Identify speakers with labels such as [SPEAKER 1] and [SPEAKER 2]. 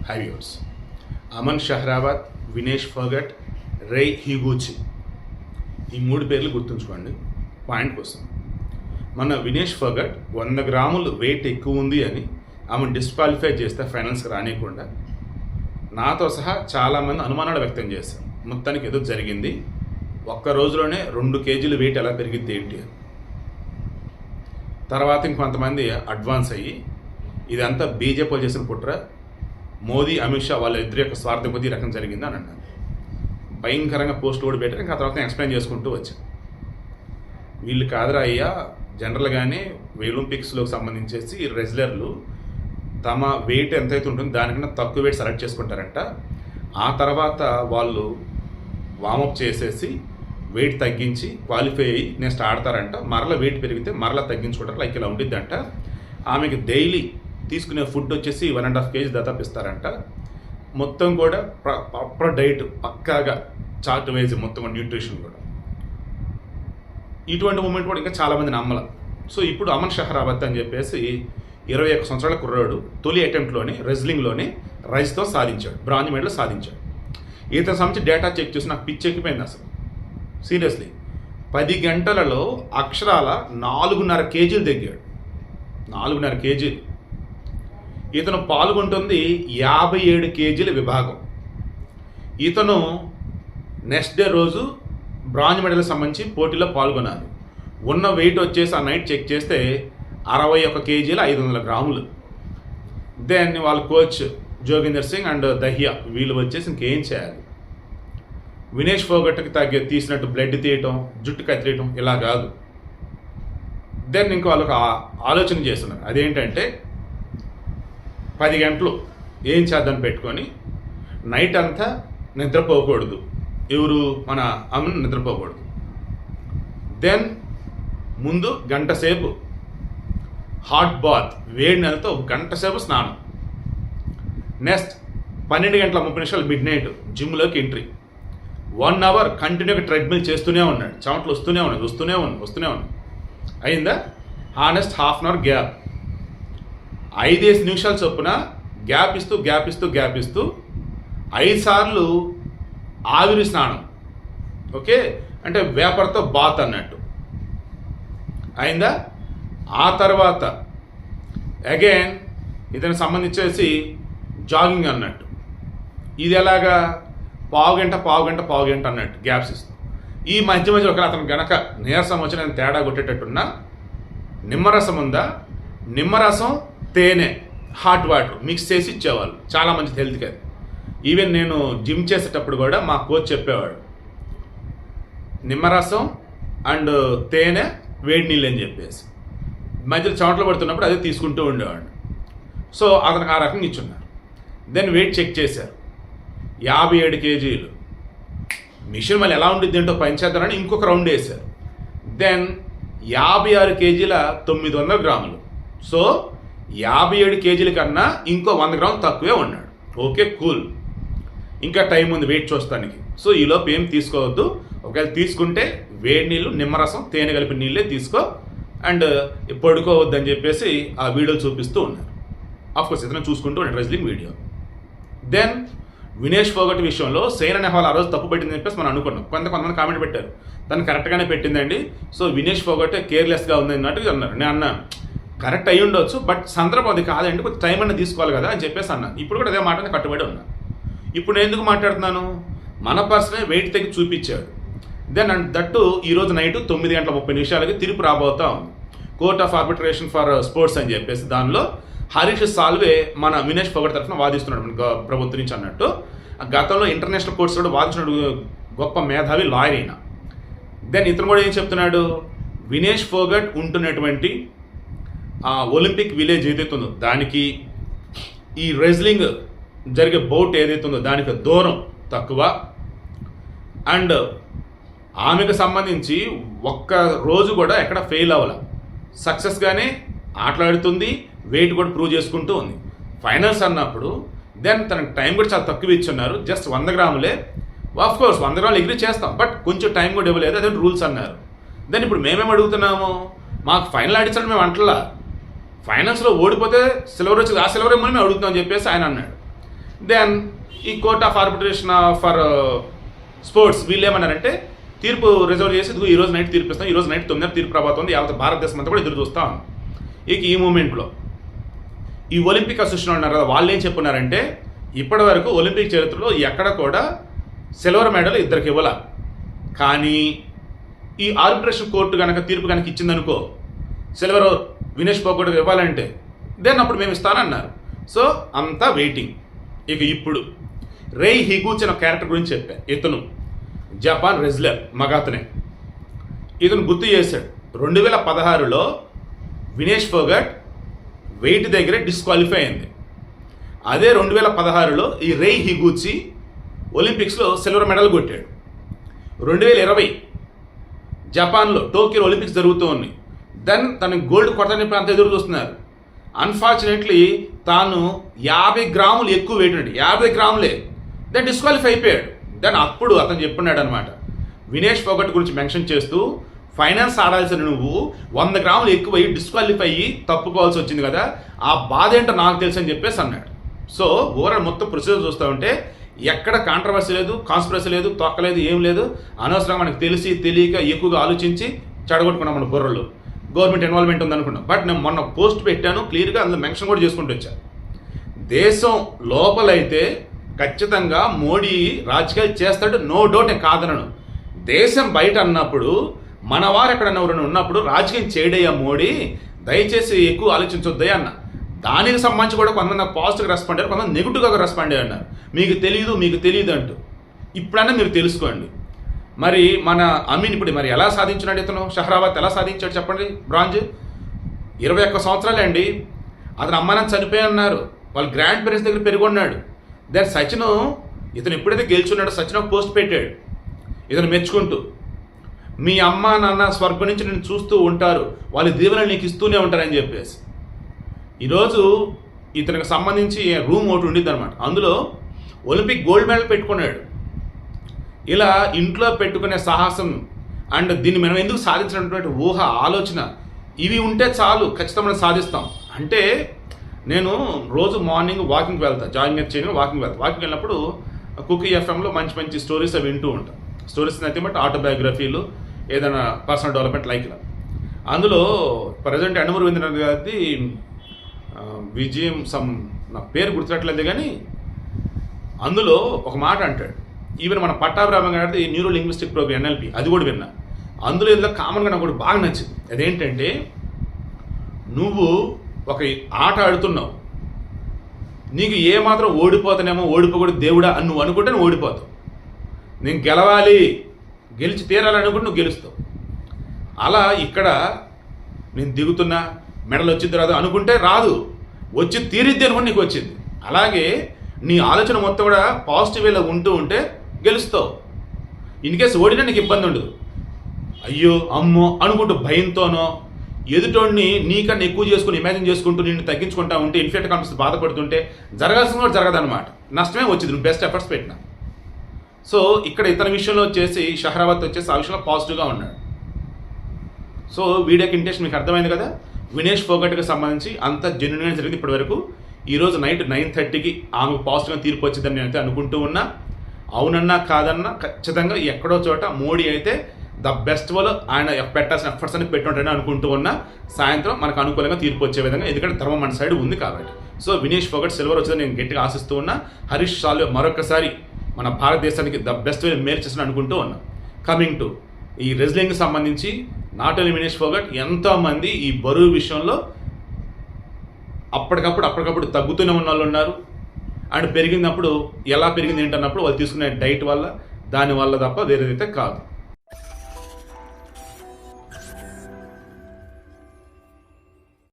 [SPEAKER 1] High viewers. Aman Sehrawat, Vinesh Phogat, Rei Higuchi, ఈ 3 పేర్లు గుర్తుంచుకోండి. పాయింట్ కోసం మన వినేష్ ఫోగట్ 100 గ్రాములు వెయిట్ ఎక్కువ ఉంది అని ఆమెను డిస్క్వాలిఫై చేస్తే ఫైనల్స్కి రానియకుండా నాతో సహా చాలామంది అనుమానాలు వ్యక్తం చేశారు. మొత్తానికి ఏదో జరిగింది, ఒక్క రోజులోనే 2 కేజీలు వెయిట్ ఎలా పెరిగింది ఏంటి అని. తర్వాత ఇంకొంతమంది అడ్వాన్స్ అయ్యి ఇదంతా బీజేపీ చేసిన కుట్ర, మోదీ అమిత్ షా వాళ్ళ ఇద్దరి యొక్క స్వార్థం కొద్ది రకం జరిగింది అని అన్నారు. భయంకరంగా పోస్టులు కూడా పెట్టారు. ఇంకా తర్వాత ఎక్స్ప్లెయిన్ చేసుకుంటూ వచ్చాను. వీళ్ళు కాదురా అయ్యా, జనరల్గానే ఒలింపిక్స్లోకి సంబంధించేసి రెజ్లర్లు తమ వెయిట్ ఎంతైతే ఉంటుందో దానికన్నా తక్కువ వెయిట్ సెలెక్ట్ చేసుకుంటారంట. ఆ తర్వాత వాళ్ళు వామప్ చేసేసి వెయిట్ తగ్గించి క్వాలిఫై అయ్యి నెక్స్ట్ ఆడతారంట. మరలా వెయిట్ పెరిగితే మరలా తగ్గించుకుంటారు. లైక్ ఇలా ఉండిద్దంట. ఆమెకి డైలీ తీసుకునే ఫుడ్ వచ్చేసి 1.5 kg దాదాపు ఇస్తారంట. మొత్తం కూడా ప్రాపర్ డైట్ పక్కాగా చార్ట్ వైజ్ మొత్తం న్యూట్రిషన్ కూడా. ఇటువంటి మూమెంట్ కూడా ఇంకా చాలామంది నమ్మల. సో ఇప్పుడు అమన్ షహరావత్ అని చెప్పేసి 21 సంవత్సరాల కుర్రాడు తొలి అటెంప్ట్లోనే రెజ్లింగ్లోనే రైస్తో సాధించాడు, బ్రాంజ్ మెడల్ సాధించాడు. ఇతని సంబంధించి డేటా చెక్ చేసి నాకు పిచ్చి ఎక్కిపోయింది అసలు. సీరియస్లీ 10 గంటలలో అక్షరాల 4.5 kg తగ్గాడు. 4.5 kg. ఇతను పాల్గొంటుంది 57 kg విభాగం. ఇతను నెక్స్ట్ డే రోజు బ్రాంజ్ మెడల్ సంబంధించి పోటీలో పాల్గొనాలి. ఉన్న వెయిట్ వచ్చేసి ఆ నైట్ చెక్ చేస్తే 61 kg 500 గ్రాములు. దెన్ వాళ్ళ coach Joginder Singh and Dahiya వీళ్ళు వచ్చేసి ఇంకేం చేయాలి, వినేష్ ఫోగట్కి తీసినట్టు బ్లడ్ తీయటం, జుట్టు కత్తిరేయటం ఇలా కాదు. దెన్ ఇంకా వాళ్ళకి ఆలోచన చేస్తున్నారు. అదేంటంటే 10 గంటలు ఏం చేద్దాం పెట్టుకొని నైట్ అంతా నిద్రపోకూడదు. ఎవరు? మన అమన్ నిద్రపోకూడదు. దెన్ ముందు గంట సేపు హాట్ బాత్, వేడి నెలతో గంట సేపు స్నానం. నెక్స్ట్ 12:30 మిడ్ నైట్ జిమ్లోకి ఎంట్రీ. 1 అవర్ కంటిన్యూగా ట్రెడ్మిల్ చేస్తూనే ఉన్నాడు. చెమటలు వస్తూనే ఉన్నాయి. అయిందా? నెక్స్ట్ ½ అవర్ గ్యాప్, 5 నిమిషాలు చొప్పున గ్యాప్ ఇస్తూ 5 సార్లు ఆవిరి స్నానం. ఓకే, అంటే వేపర్తో బాత్ అన్నట్టు. అయిందా? ఆ తర్వాత అగైన్ ఇతనికి సంబంధించేసి జాగింగ్ అన్నట్టు. ఇది ఎలాగా? పావు గంట అన్నట్టు గ్యాప్స్ ఇస్తాం. ఈ మధ్య ఒకవేళ అతను గనక నీరసం వచ్చి నేను తేడా కొట్టేటట్టున్నా నిమ్మరసం ఉందా, నిమ్మరసం తేనె హాట్ వాటర్ మిక్స్ చేసి ఇచ్చేవాళ్ళు. చాలా మంచిది హెల్త్కి అది. ఈవెన్ నేను జిమ్ చేసేటప్పుడు కూడా మా కోచ్ చెప్పేవాడు, నిమ్మరసం అండ్ తేనె వేడి నీళ్ళు అని చెప్పేసి. మధ్యలో చెమటలు పడుతున్నప్పుడు అదే తీసుకుంటూ ఉండేవాడు. సో అతనికి ఆ రకంగా ఇచ్చున్నారు. దెన్ వెయిట్ చెక్ చేశారు, 57 kg. మిషన్ మళ్ళీ ఎలా ఉండిద్ది ఏంటో పనిచేద్దామని ఇంకొక రౌండ్ వేశారు. దెన్ 56 kg 900 గ్రాములు. సో 57 kg కన్నా ఇంకో 100 గ్రాములు తక్కువే ఉన్నాడు. Okay, cool. ఇంకా టైం ఉంది వెయిట్ చూస్తానికి. సో ఈలోపు ఏం తీసుకోవద్దు. ఒకవేళ తీసుకుంటే వేడి నీళ్ళు, నిమ్మరసం, తేనె కలిపిన నీళ్ళే తీసుకో అండ్ పడుకోవద్దు అని చెప్పేసి ఆ వీడియో చూపిస్తూ ఉన్నారు. ఆఫ్కోర్స్ ఇతను చూసుకుంటూ ఉన్నాడు wrestling video. Then Vinesh Phogat విషయంలో సైనా నెహ్వాల్ ఆ రోజు తప్పు పెట్టిందని చెప్పేసి మనం అనుకున్నాం. కొంతమంది కామెంట్ పెట్టారు, తను కరెక్ట్గానే పెట్టిందండి, సో వినేష్ ఫోగట్ కేర్లెస్గా ఉంది అన్నట్టు అన్నారు. నేను అన్నాను కరెక్ట్ అయ్యి ఉండొచ్చు, బట్ సందర్భం అది కాదండి, కొంచెం టైం అన్న తీసుకోవాలి కదా అని చెప్పేసి అన్నాను. ఇప్పుడు కూడా అదే మాట కట్టుబడి ఉన్నాను. ఇప్పుడు నేను ఎందుకు మాట్లాడుతున్నాను? మన పర్సనే వెయిట్ తగ్గి చూపించాడు. దెన్ అండ్ దట్టు ఈరోజు నైట్ 9:30 తీర్పు రాబోతా ఉంది. Court of arbitration for sports అని చెప్పేసి దానిలో హరీష్ సాల్వే మన వినేష్ ఫోగట్ తరఫున వాదిస్తున్నాడు మన ప్రభుత్వం నుంచి అన్నట్టు. గతంలో ఇంటర్నేషనల్ కోర్ట్స్ కూడా వాదించినాడు, గొప్ప మేధావి లాయర్ అయినా. దెన్ ఇతను కూడా ఏం చెప్తున్నాడు, వినేష్ ఫోగట్ ఉంటున్నటువంటి ఒలింపిక్ విలేజ్ ఏదైతే ఉందో దానికి ఈ రెజ్లింగ్ జరిగే బౌట్ ఏదైతే ఉందో దానికి దూరం తక్కువ. అండ్ ఆమెకు సంబంధించి ఒక్క రోజు కూడా ఎక్కడ ఫెయిల్ అవ్వాల, సక్సెస్గానే ఆటలాడుతుంది, వెయిట్ కూడా ప్రూవ్ చేసుకుంటూ ఉంది. ఫైనల్స్ అన్నప్పుడు దెన్ తనకు టైం కూడా చాలా తక్కువ ఇచ్చున్నారు. జస్ట్ 100 గ్రాములే. ఆఫ్కోర్స్ 100 గ్రాములు ఎగ్రీ చేస్తాం, బట్ కొంచెం టైం కూడా ఇవ్వలేదు, అదే రూల్స్ అన్నారు. దెన్ ఇప్పుడు మేమేం అడుగుతున్నాము, మాకు ఫైనల్ ఆడించడం మేము అంటలా, ఫైనల్స్లో ఓడిపోతే సిల్వర్ వచ్చింది, ఆ సిల్వర్ ఏమని మేము అడుగుతాం అని చెప్పేసి ఆయన అన్నాడు. దెన్ ఈ court of arbitration for sports వీళ్ళు ఏమన్నారంటే తీర్పు రిజర్వ్ చేసి ఈ రోజు నైట్ తీర్పు ఇస్తాం, ఈ రోజు నైట్ 9 తీర్పు రాబోతుంది, యావత్ భారతదేశం అంతా కూడా ఎదురు చూస్తాం. ఇక ఈ మూమెంట్లో ఈ ఒలింపిక్ అసోసియేషన్ ఉన్నారు కదా, వాళ్ళు ఏం చెప్పున్నారంటే ఇప్పటి వరకు ఒలింపిక్ చరిత్రలో ఎక్కడ కూడా సిల్వర్ మెడల్ ఇద్దరికి ఇవ్వాల, కానీ ఈ ఆర్బిట్రేషన్ కోర్టు కనుక తీర్పు కనుక ఇచ్చిందనుకో సిల్వర్ వినేష్ పోగొట్కు ఇవ్వాలంటే దెన్ అప్పుడు మేము ఇస్తానన్నారు. సో అంతా వెయిటింగ్. ఇక ఇప్పుడు రేయ్ హిగూచి అనే క్యారెక్టర్ గురించి చెప్పా. ఇతను జపాన్ రెజ్లర్ మగాతనే. ఇతను గుర్తు చేశాడు 2016లో వినేష్ ఫోగట్ వెయిట్ దగ్గరే డిస్క్వాలిఫై అయింది. అదే 2016లో ఈ రేయ్ హిగూచి ఒలింపిక్స్లో సిల్వర్ మెడల్ కొట్టాడు. 2020 జపాన్లో టోక్యో ఒలింపిక్స్ జరుగుతూ ఉన్నాయి. దెన్ తనకి గోల్డ్ కొడతాని అంత ఎదురు చూస్తున్నారు. అన్ఫార్చునేట్లీ తాను 50 గ్రాములు ఎక్కువ వెయిట్ ఉన్నాడు, 50 గ్రాములే. దెన్ డిస్క్వాలిఫై అయిపోయాడు. దెన్ అప్పుడు అతను చెప్పున్నాడు అనమాట, వినేష్ ఫోగట్ గురించి మెన్షన్ చేస్తూ ఫైనాన్స్ ఆడాల్సిన నువ్వు 100 గ్రాములు ఎక్కువ డిస్క్వాలిఫై అయ్యి తప్పుకోవాల్సి వచ్చింది కదా, ఆ బాధ ఏంటో నాకు తెలుసు అని చెప్పేసి అన్నాడు. సో ఓవరాల్ మొత్తం ప్రొసీజర్ చూస్తూ ఉంటే ఎక్కడ కాంట్రవర్సీ లేదు, కాన్స్పిరసీ లేదు, తొక్కలేదు, ఏం లేదు. అనవసరంగా మనకు తెలిసి తెలియక ఎక్కువగా ఆలోచించి చెడగొట్టుకున్నాం మన బుర్రలు. Government involvement ఉందనుకున్నాం. బట్ నేను మొన్న పోస్ట్ పెట్టాను, క్లియర్గా అందులో మెన్షన్ కూడా చేసుకుంటూ వచ్చాను. దేశం లోపలైతే ఖచ్చితంగా మోడీ రాజకీయాలు చేస్తాడు, నో డౌట్, నేను కాదనను. దేశం బయట అన్నప్పుడు మన వారు ఎక్కడన్నా ఎవరైనా ఉన్నప్పుడు రాజకీయం చేయడయ్యా మోడీ, దయచేసి ఎక్కువ ఆలోచించొద్దయ్యా అన్న. దానికి సంబంధించి కూడా కొంతమంది నాకు పాజిటివ్గా రెస్పాండ్ అయ్యారు, కొంతమంది నెగిటివ్గా రెస్పాండ్ అయ్యారు. మీకు తెలియదు అంటూ. ఇప్పుడన్నా మీరు తెలుసుకోండి. మరి మన అమీన్ ఇప్పుడు మరి ఎలా సాధించినాడు ఇతను? షహరావత్ ఎలా సాధించాడు చెప్పండి? బ్రాంజ్ 21 సంవత్సరాలే అండి. అతను అమ్మానాన్ని చనిపోయి అన్నారు, వాళ్ళ గ్రాండ్ పేరెంట్స్ దగ్గర పెరుగున్నాడు. దెన్ సచిన్ ఇతను ఎప్పుడైతే గెలుచున్నాడో సచిన్ ఒక పోస్ట్ పెట్టాడు ఇతను మెచ్చుకుంటూ, మీ అమ్మ నాన్న స్వర్గం నుంచి నేను చూస్తూ ఉంటారు, వాళ్ళ దీవెనలు నీకు ఇస్తూనే ఉంటారని చెప్పేసి. ఈరోజు ఇతనికి సంబంధించి రూమ్ ఒకటి ఉండిద్ది అనమాట, అందులో ఒలింపిక్ గోల్డ్ మెడల్ పెట్టుకున్నాడు. ఇలా ఇంట్లో పెట్టుకునే సాహసం అండ్ దీన్ని మనం ఎందుకు సాధించినటువంటి ఊహ ఆలోచన ఇవి ఉంటే చాలు, ఖచ్చితంగా మనం సాధిస్తాం. అంటే నేను రోజు మార్నింగ్ వాకింగ్కి వెళ్తాను, జాగింగ్ చేయను, వాకింగ్ వెళ్ళినప్పుడు కుకీ ఎఫ్ఎంలో మంచి స్టోరీస్ అవి వింటూ ఉంటాను. స్టోరీస్ అయితే బట్ ఆటోబయోగ్రఫీలు, ఏదైనా పర్సనల్ డెవలప్మెంట్ లైక్ ఇలా. అందులో ప్రజెంట్ ఎండమూరి రవీంద్రనాథ్ గారిది విజయం నా పేరు గుర్తురట్లేదు కానీ అందులో ఒక మాట అంటాడు. ఈవెన్ మన పట్టాభిరామ గారిది న్యూరో లింగ్విస్టిక్ ప్రోగ్రామ్ NLP అది కూడా విన్నా. అందులో ఇందులో కామన్గా నాకు కూడా బాగా నచ్చింది. అదేంటంటే నువ్వు ఒక ఆట ఆడుతున్నావు, నీకు ఏమాత్రం ఓడిపోతానేమో, ఓడిపోకూడదు దేవుడా అని నువ్వు అనుకుంటే నువ్వు ఓడిపోతావు. నేను గెలవాలి, గెలిచి తీరాలని అనుకుంటే నువ్వు గెలుస్తావు. అలా ఇక్కడ నేను దిగుతున్నా, మెడల్ వచ్చింది రాదు అనుకుంటే రాదు, వచ్చి తీరిద్ది అనుకుంటే నీకు వచ్చింది. అలాగే నీ ఆలోచన మొత్తం కూడా పాజిటివ్ వేలో ఉంటూ ఉంటే గెలుస్తావు. ఇన్ కేసు ఓడినా నీకు ఇబ్బంది ఉండదు. అయ్యో అమ్మో అనుకుంటూ భయంతోనో ఎదుటోడిని నీకన్నా ఎక్కువ చేసుకుని ఇమాజిన్ చేసుకుంటూ నిన్ను తగ్గించుకుంటా ఉంటే, ఇన్ఫెక్ట్ కాన్ఫిడెన్స్ బాధపడుతుంటే జరగాల్సిన కూడా జరగదన్నమాట. నష్టమే వచ్చింది నువ్వు బెస్ట్ ఎఫర్ట్స్ పెట్టినా. సో ఇక్కడ ఇతని విషయంలో వచ్చేసి షహరావత్ వచ్చేసి ఆ విషయంలో పాజిటివ్గా ఉన్నాడు. సో వీడియోకి ఇంటెన్షన్ మీకు అర్థమైంది కదా. వినేష్ ఫోగట్కి సంబంధించి అంత జెన్యున్గా జరిగింది ఇప్పటి వరకు. ఈరోజు నైట్ 9:30కి ఆమెకు పాజిటివ్గా తీర్పు వచ్చిందని నేనైతే అనుకుంటూ ఉన్నా. అవునన్నా కాదన్నా ఖచ్చితంగా ఎక్కడో చోట మోడీ అయితే ద బెస్ట్ వాళ్ళు ఆయన పెట్టాల్సిన ఎఫర్ట్స్ అని పెట్టుంటారని అనుకుంటూ ఉన్నా. సాయంత్రం మనకు అనుకూలంగా తీర్పు వచ్చే విధంగా, ఎందుకంటే ధర్మం మన సైడ్ ఉంది కాబట్టి. సో వినేష్ ఫోగట్ సిల్వర్ వచ్చిందని నేను గట్టిగా ఆశిస్తూ ఉన్నా. హరీష్ సాల్వే మరొకసారి మన భారతదేశానికి ద బెస్ట్ వే మేలు చేసిన అనుకుంటూ ఉన్నా. కమింగ్ టు ఈ రెజ్లింగ్కి సంబంధించి నాట్ ఓన్లీ వినేష్ ఫోగట్, ఎంతోమంది ఈ బరువు విషయంలో అప్పటికప్పుడు తగ్గుతూనే ఉన్న వాళ్ళు ఉన్నారు. అండ్ పెరిగినప్పుడు ఎలా పెరిగింది ఏంటన్నప్పుడు వాళ్ళు తీసుకునే డైట్ వల్ల, దానివల్ల తప్ప వేరేదైతే కాదు.